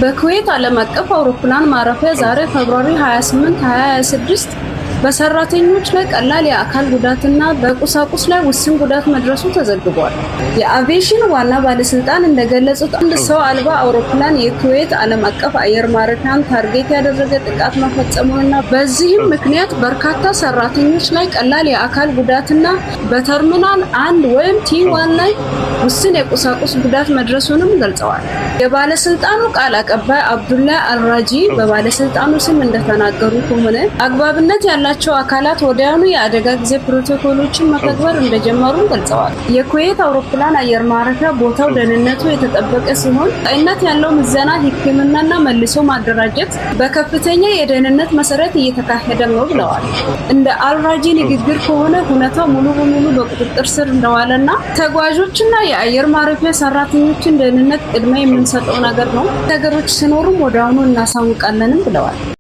በኩዌት ዓለም አቀፍ አውሮፕላን ማረፊያ ዛሬ ፌብሩዋሪ 28 2026 በሰራተኞች ላይ ቀላል የአካል ጉዳትና በቁሳቁስ ላይ ውስን ጉዳት መድረሱ ተዘግቧል። የአቪዬሽን ዋና ባለስልጣን እንደገለጹት አንድ ሰው አልባ አውሮፕላን የኩዌት ዓለም አቀፍ አየር ማረፊያን ታርጌት ያደረገ ጥቃት መፈጸሙንና በዚህም ምክንያት በርካታ ሰራተኞች ላይ ቀላል የአካል ጉዳትና በተርሚናል 1 ወይም T1 ላይ ውስን የቁሳቁስ ጉዳት መድረሱንም ገልጸዋል። የባለስልጣኑ ቃል አቀባይ አብዱላህ አልራጂ በባለስልጣኑ ስም እንደተናገሩ ከሆነ አግባብነት ያላቸው አካላት ወዲያውኑ የአደጋ ጊዜ ፕሮቶኮሎችን መተግበር እንደጀመሩ ገልጸዋል። የኩዌት አውሮፕላን አየር ማረፊያ ቦታው ደህንነቱ የተጠበቀ ሲሆን ቀጣይነት ያለው ምዘና፣ ሕክምናና መልሶ ማደራጀት በከፍተኛ የደህንነት መሰረት እየተካሄደ ነው ብለዋል። እንደ አልራጂ ንግግር ከሆነ ሁኔታው ሙሉ በሙሉ በቁጥጥር ስር እንደዋለና ተጓዦችና የአየር ማረፊያ ሰራተኞችን ደህንነት ቅድሚያ የምንሰጠው ነገር ነው። ነገሮች ሲኖሩም ወዲያውኑ እናሳውቃለንም ብለዋል።